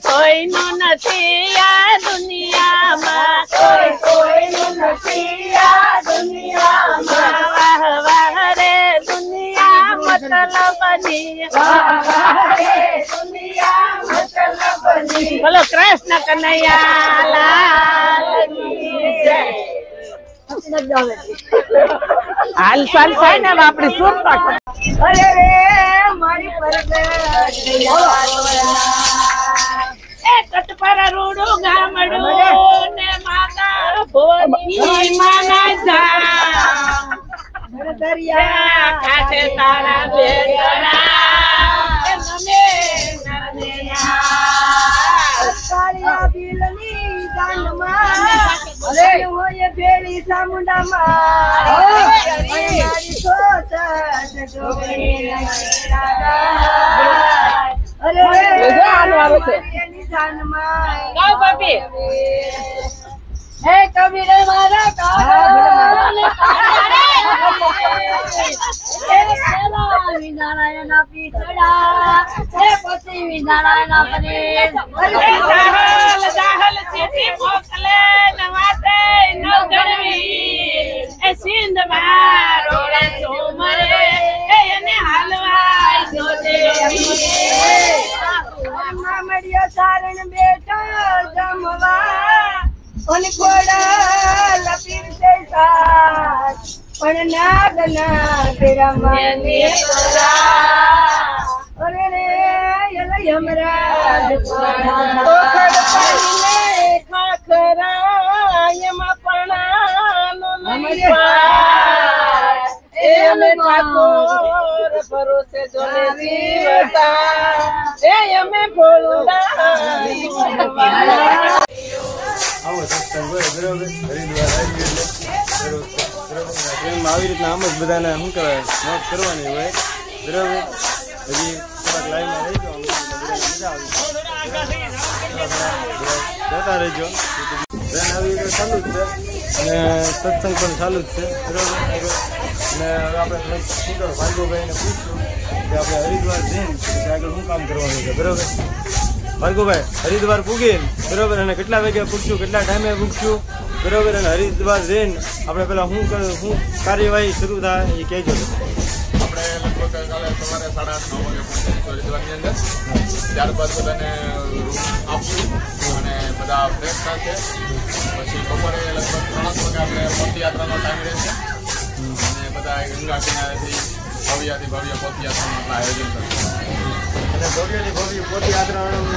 કોઈનું નથી આ દુનિયામાં, કોઈનું નથી આ દુનિયામાં, વાહ વાહ રે દુનિયા મતલબની, બોલો કૃષ્ણ કનૈયા લાલ કી જય। હાલ ચાલ થાય ને આપડી સુરતા અરે રે મારી કટ પર રૂડું ગામડું ને માતા ભોની માના જા દરિયા કાંઠે તારા બેસરા નમે નરનિયા કાળિયા બિલની જાનમાં અરે હોય ભેળી સામુંડામાં મારી સોચ જોગણી અરે એની જાનમાં ગાવ બાપી હે કબીર મારા વિનારાયણ પીછડા હે પતિ વિનારાયણ પરેશ જાહલ ચીઠી મોકલે નવાસે નવગણવી એ સિંધ મારો સોમરે એને હાલવાય જો દેવી મામડિયો સારણ બેઠો જમવા અને ઘોડા લપીર સે સાથ પણ નાગના તેરા માને અરે રે યલા યમરાજ ઓખડ પાડીને ખાખરા એમાં પણાનો નહીં પાર એ અમે ઠાકોર ભરોસે જોને જીવતા એ અમે ભોળુડા આવો સત્સંગ હોય બરોબર હરિદ્વાર આવી એટલે ટ્રેનમાં આવી રીતના આમ જ બધાને શું કહેવાય મોજ કરવાની હોય બરોબર હજી થોડાક લાઈનમાં રહી જાઓ મજા આવી જતા રહેજો ટ્રેન આવી એટલે ચાલુ જ છે અને સત્સંગ પણ ચાલુ જ છે બરોબર અને હવે આપણે શું કહેવાય ભાર્ગવભાઈને પૂછશું કે આપણે હરિદ્વાર જઈને આગળ શું કામ કરવાનું છે બરોબર ભાર્ગવભાઈ હરિદ્વાર પૂગી બરોબર અને કેટલા વાગે પૂછશું કેટલા ટાઈમે પૂછશું બરોબર અને હરિદ્વાર જઈને આપણે પેલા શું કાર્યવાહી શરૂ થાય એ કહેજો આપણે લગભગ કાલે સવારે 8:30-9 વાગે પહોંચીશું હરિદ્વારની અંદર ત્યારબાદ બધાને રૂમ આપશું અને બધા ફ્રેશ થશે પછી બપોરે લગભગ 3 વાગે આપણે પદયાત્રાનો ટાઈમ રહેશે અને બધા ગંગા કિનારેથી ભવ્ય પદયાત્રાનું આયોજન કરશું અને ભવ્યની ભવ્ય પદયાત્રાનું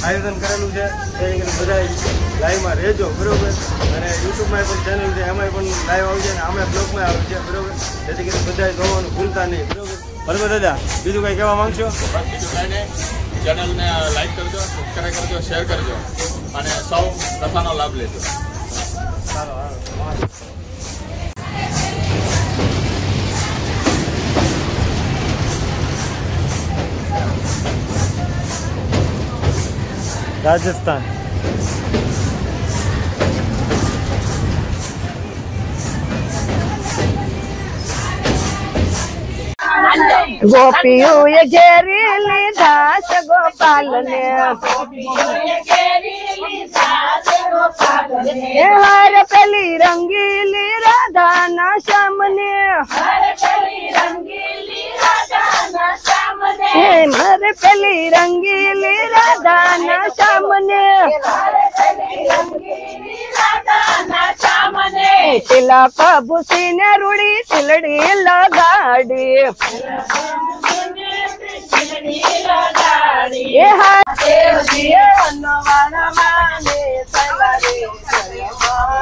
આયોજન કરેલું છે એ બધા લાઈવમાં રહેજો બરોબર અને યુટ્યુબમાં પણ ચેનલ છે એમાં પણ લાઈવ આવશે અને આમાં બ્લોગમાં આવે છે બરોબર જેથી કરીને બધા જોવાનું ભૂલતા નહીં બરોબર દાદા બીજું કંઈ કહેવા માંગશો બીજું કાંઈ નહીં ચેનલને લાઈક કરજો સબસ્ક્રાઈબ કરજો શેર કરજો અને સૌ કથાનો લાભ લેજો સારો રાજસ્થાન ગોપીઓએ ઘેરી લીધા છે ગોપાલને હે હારે પેલી રંગીલી રાધાના સામને હે મારે પેલી રંગીલી રાધાના સામને તિલા પભૂસી ને રૂડી તિલડી લગાડી એ હા દેવજી અનવારા માને સલારે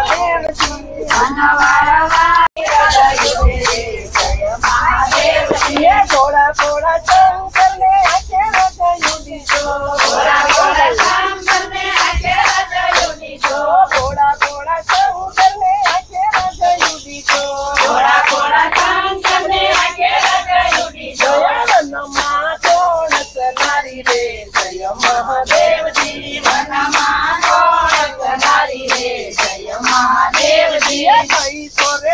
દેવજી અનવારા માને દેવજી થોડા થોડા શંકર ને અકેલા ગયું દીજો થોડા થોડા શંકર ને અકેલા ગયું દીજો થોડા થોડા શંકર ને અકેલા ગયું દીજો થોડા થોડા શંકર ને અકેલા ગયું દીજો વનમાં કોણ સનારી રે જય મહાદેવજી વનમાં કોણ સનારી રે જય મહાદેવજી કઈ સોરે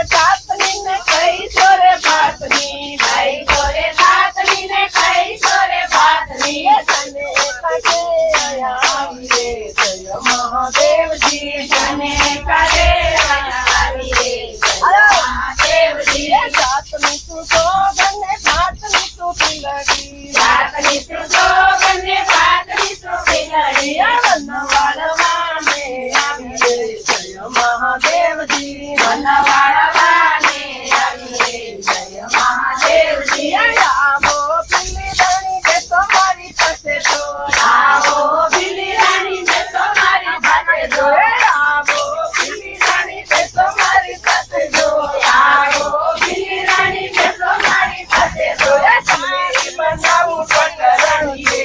મહાદેવજી તને કરે આવી રે જય મહાદેવજી જાતની તું જોગને ભાતની તું પિલડી જાતની તું જોગને ભાતની તું પિલડી વનવાળવાને આવી રે જય મહાદેવજી વનવાળવાને આવી રે જય મહાદેવજી આવો પિલ્લી રાણી કે તમારી પાસે તો આવો બિલ્લી રાણી ને તમારી પાસે જો આવો પિલ્લી રાણી કે તમારી પાસે જો આવો બિલ્લી રાણી ને તમારી પાસે જો તમને બનાવું પટરાણી રે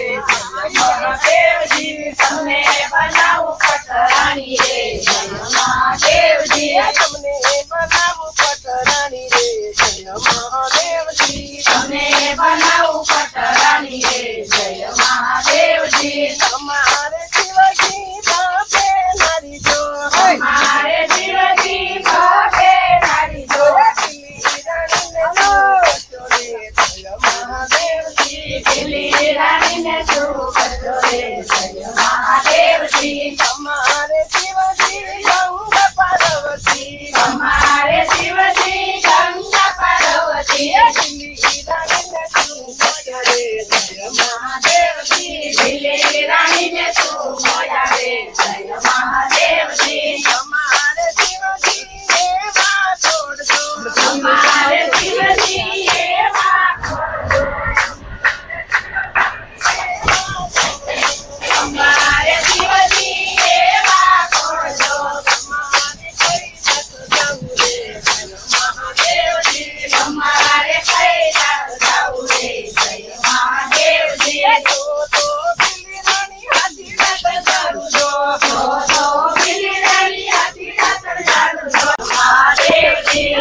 મહાદેવજી તમને બનાવું પટરાણી રે જય મહાદેવજી તમને બનાવું પટરાણી રે જય મહાદેવજી તમને બનાવું પટરાણી રે જય મહાદેવજી તમારે શિવજી બાપે નારી જો મારે જીવજી ભાગે નારી જો બિલ્લી રાણી ને તું કરજો રે જય મહાદેવજી તમારે શિવજી ગંગ પાર્વતી અમારે શિવજી ગંગા પાર્વતી મહાદેવજી બિલ્લી રાણી ને તું મોયા રે જય મહાદેવજી તમારે શિવજી એવા છોડજો અમારે શિવજી એવા અમારે શિવજી એવા ખોજો અમારે કૈલાસ જાવું રે જય મહાદેવજી તો બિલ્લી રાણી હાથી રાતર જાડું જો મહાદેવજી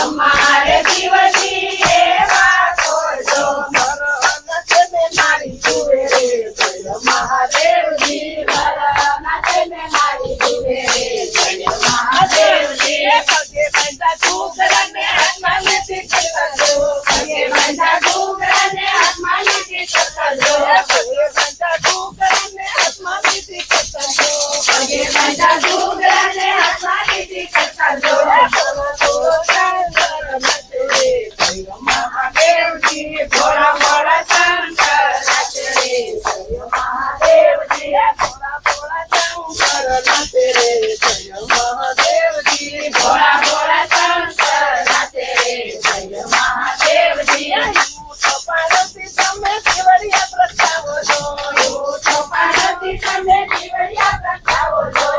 અમારે શિવજી એવા ખોજો મારી જુએ રે જય મહાદેવજી ભરના તેને મારી જુએ રે જય મહાદેવજી પગે બંધા ડુંગરને હાથમાં લીધી કરજો પગે બંધા ડુંગરને હાથમાં લીધી કરજો પગે બંધા ડુંગરને હાથમાં લીધી કરજો પગે બંધા ડુંગરને હાથમાં લીધી કરજો મહાદેવજી ભોળા ભોળા શંકર નાચે રે જય મહાદેવજી ભોળા ભોળા શંકર નાચે રે જય મહાદેવજી ભોળા ભોળા શંકર નાચે રે જય મહાદેવજી પાર્વતી તમે કેવડિયા પ્રગટાવો છો તો પાર્વતી તમે જીવડિયા પ્રગટાવો છો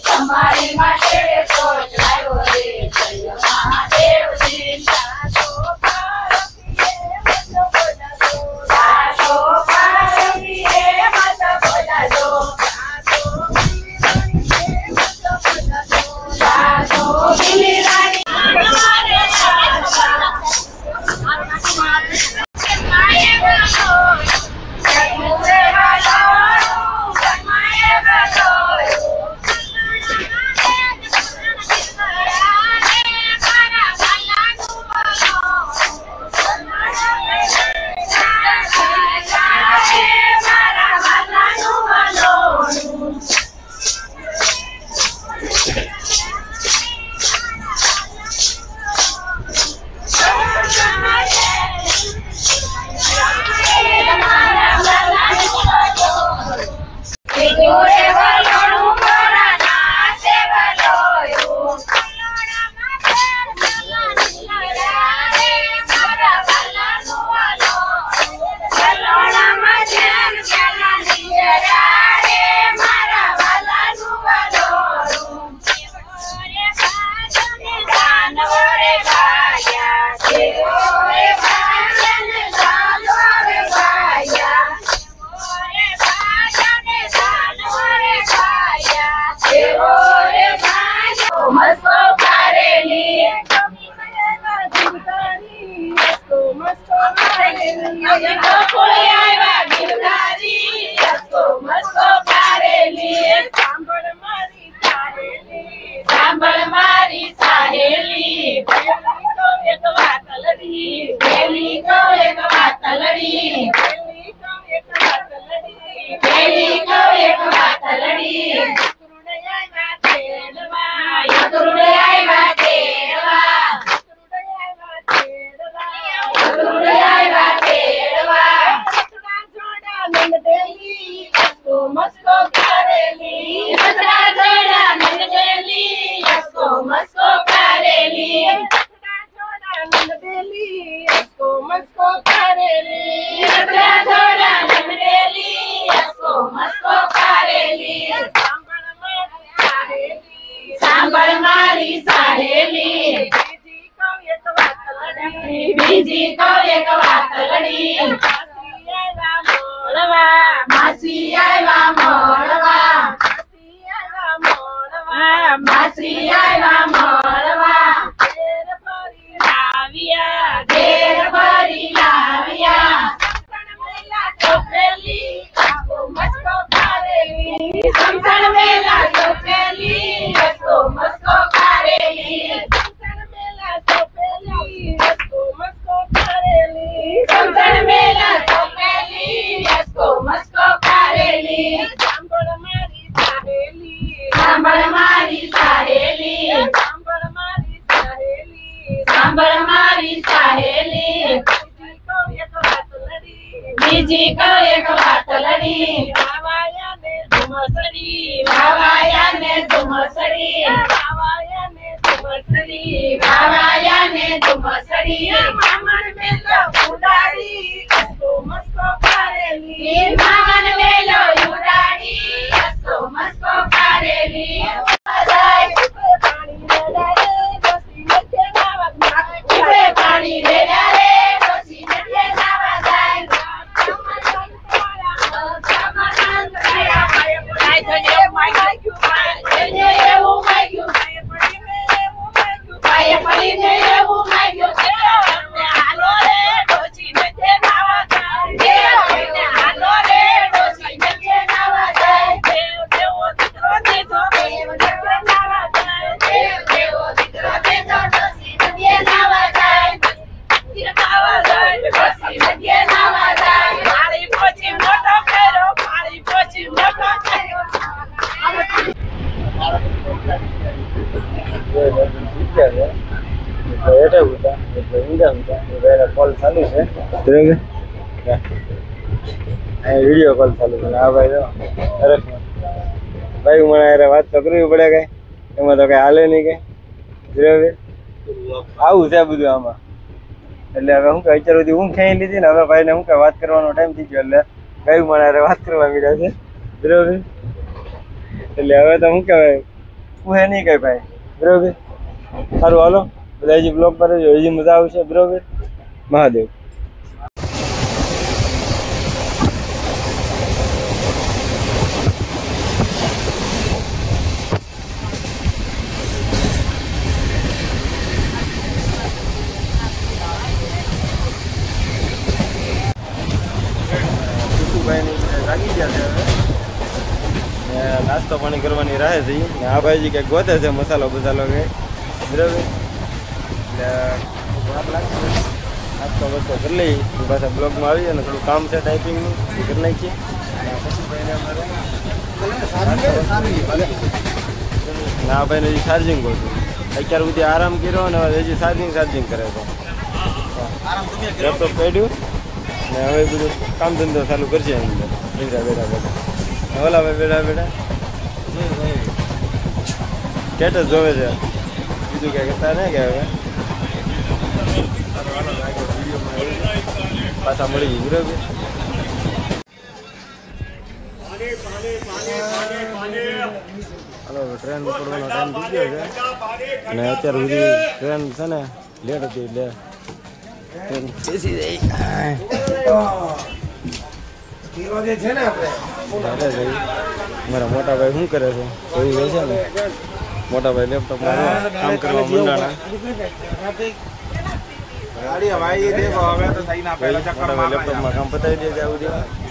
તમારી માટે સોચ લાવ્યો રે જય મહાદેવજી સાસો પાર્વતી એ મત બોલાજો સાસો બિલ્લી રાણી સાંભળ મારી સાહેલી પેલી તો લડી પેલી કહું એક વાત લડી પેલી કહું એક વાત લડી યકરુડે આવ્યા તેડવા યકરુડે આવ્યા તેડવા યકરુડે આવ્યા તેડવા સસરા જોડા નંદેલી અસ્કો મસ્કો કરેલી સસરા જોડા નંદેલી અસ્કો મસ્કો કરેલી સસરા જોડા નંદેલી અસ્કો મસ્કો કરેલી સસરા જોડા નંદેલી અસ્કો મસ્કો કરેલી સાંભળ મારી સહેલી બીજી કહું એક વાત લડી માસી આવ્યા મળવા માસી આવ્યા મળવા ઘેર ભરી લાવ્યા સમસણ વેલા સોપેલી અસ્કો મસ્કો કરેલી સમસણ વેલા સોપેલી અસ્કો મસ્કો કરેલી સાંભળ મારી સહેલી સાંભળ મારી સહેલી બીજી કહું એક વાત લડી વાવાયા ને ધુમસડી વાવાયા ને ધુમસડી વાવાયા ને ધુમસડી મામણ મેલો ઉડાડી અસ્કો મસ્કો કરેલી મામન વેલો ઉડાડી અસ્કો મસ્કો કરેલી ઉભે પાણી રેડા રે ડોસી નદીએ નાવા જાય એવું માંગ્યું પાયે પડીને એવું માંગ્યું હાલો રે ડોસી નદીએ નાવા જાય હાલો રે ડોસી નદીએ નાવા જાય દેવો દીકરો દેજો ડોસી નદીએ નાવા જાય ડોસી નદીએ નાવા જાય પાણી પોચી મોટો કર્યો પાણી પોચી મોટો કર્યો કોલ ચાલુ છે બરાબર વિડીયો કોલ ચાલુ છે હા ભાઈ અરે ભાઈ મને યાર વાત તો કરવી પડે કઈ એમાં તો કઈ હાલે નહીં કઈ બરાબર આવું છે બધું આમાં એટલે હવે શું કે અત્યાર સુધી ઊંઘ ખેંચી લીધી ને હવે ભાઈને શું કે વાત કરવાનો ટાઈમ થઈ ગયો એટલે ભાઈ મને યાર વાત કરવા મળ્યા છે બરાબર એટલે હવે તો શું કહેવાય પૂહે નહીં કઈ ભાઈ બરાબર સારું હાલો બધા હજી બ્લોગ પર હજી મજા આવશે બરાબર મહાદેવ લાગી ગયા છે હવે નાસ્તો પાણી કરવાની રાહ છે ને આ ભાઈજી કંઈક ગોતે છે મસાલો બસાલો કંઈક બરાબર એટલે નાસ્તો બસ્તો કરી લઈ પાછા બ્લોગમાં આવીએ ને થોડું કામ છે ટાઈપિંગનું એ કરી નાખીએ ને આ ભાઈને હજી ચાર્જિંગ કરું છું અત્યાર સુધી આરામ કર્યો ને હવે હજી ચાર્જિંગ કરે છે લેપટોપ કાઢ્યું ને હવે બધું કામ ધંધો ચાલુ કરશે એની અંદર બેઠા ઓલા ભાઈ બેઠા સ્ટેટસ જોવે છે બીજું ક્યાં કરતા નહીં કે હવે પાછા મળી ગઈ બરાબર હાલો ટ્રેન ઉપડવાનો ટાઈમ થઈ ગયો છે અને અત્યાર સુધી ટ્રેન છે ને લેટ હતી એટલે ટ્રેન બેસી જાય મારા મોટા ભાઈ શું કરે છે કોઈ હોય છે ને મોટા ભાઈ લેપટોપમાં કામ કરવા મંડાણા લેપટોપમાં કામ પતાવી દે ત્યાં સુધી